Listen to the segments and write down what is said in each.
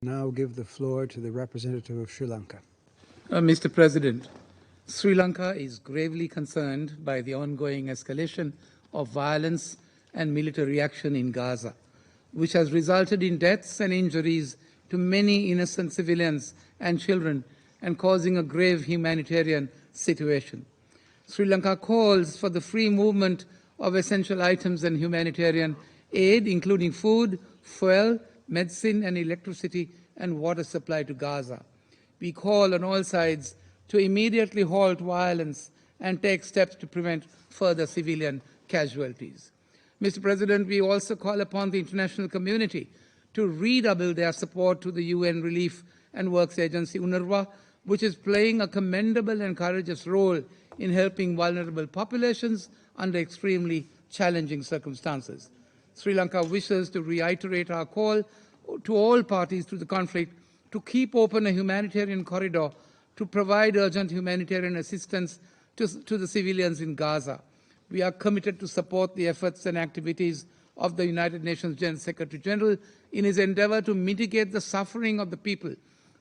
Now give the floor to the representative of Sri Lanka. Mr. President, Sri Lanka is gravely concerned by the ongoing escalation of violence and military action in Gaza, which has resulted in deaths and injuries to many innocent civilians and children and causing a grave humanitarian situation. Sri Lanka calls for the free movement of essential items and humanitarian aid, including food, fuel, medicine, and electricity and water supply to Gaza. We call on all sides to immediately halt violence and take steps to prevent further civilian casualties. Mr. President, we also call upon the international community to redouble their support to the UN Relief and Works Agency, UNRWA, which is playing a commendable and courageous role in helping vulnerable populations under extremely challenging circumstances. Sri Lanka wishes to reiterate our call to all parties to the conflict to keep open a humanitarian corridor to provide urgent humanitarian assistance to the civilians in Gaza. We are committed to support the efforts and activities of the United Nations General Secretary General in his endeavor to mitigate the suffering of the people,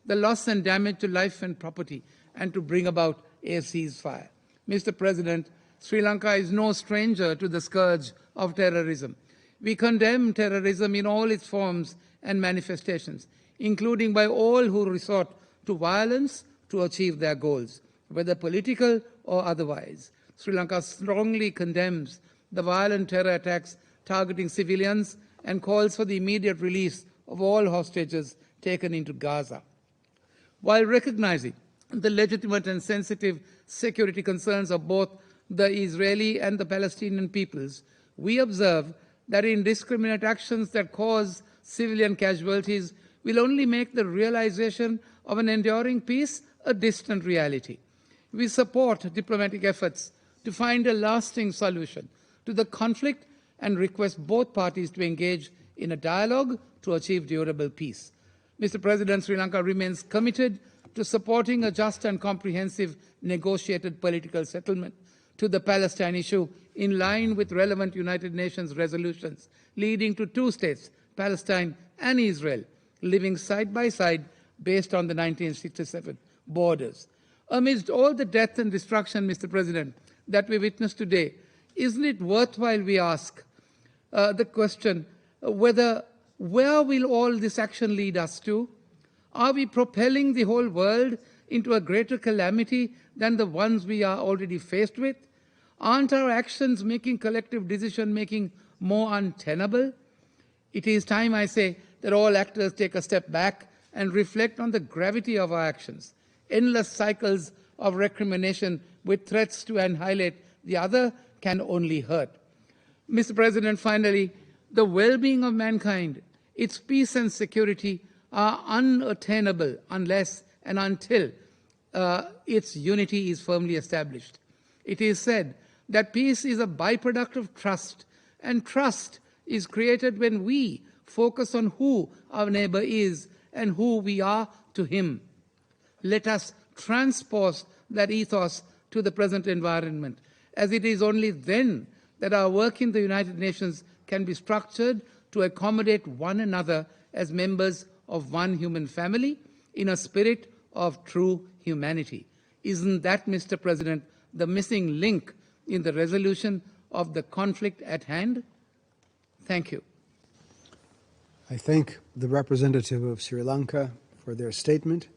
the loss and damage to life and property, and to bring about a ceasefire. Mr. President, Sri Lanka is no stranger to the scourge of terrorism. We condemn terrorism in all its forms and manifestations, including by all who resort to violence to achieve their goals, whether political or otherwise. Sri Lanka strongly condemns the violent terror attacks targeting civilians and calls for the immediate release of all hostages taken into Gaza. While recognizing the legitimate and sensitive security concerns of both the Israeli and the Palestinian peoples, we observe that indiscriminate actions that cause civilian casualties will only make the realization of an enduring peace a distant reality. We support diplomatic efforts to find a lasting solution to the conflict and request both parties to engage in a dialogue to achieve durable peace. Mr. President, Sri Lanka remains committed to supporting a just and comprehensive negotiated political settlement to the Palestine issue in line with relevant United Nations resolutions leading to two states, Palestine and Israel, living side by side based on the 1967 borders. Amidst all the death and destruction, Mr. President, that we witness today, isn't it worthwhile we ask the question where will all this action lead us to? Are we propelling the whole world into a greater calamity than the ones we are already faced with? Aren't our actions making collective decision-making more untenable? It is time, I say, that all actors take a step back and reflect on the gravity of our actions. Endless cycles of recrimination with threats to annihilate the other can only hurt. Mr. President, finally, the well-being of mankind, its peace and security are unattainable unless and until its unity is firmly established. It is said that peace is a byproduct of trust, and trust is created when we focus on who our neighbor is and who we are to him. Let us transpose that ethos to the present environment, as it is only then that our work in the United Nations can be structured to accommodate one another as members of one human family in a spirit of true humanity. Isn't that, Mr. President, the missing link in the resolution of the conflict at hand? Thank you. I thank the representative of Sri Lanka for their statement.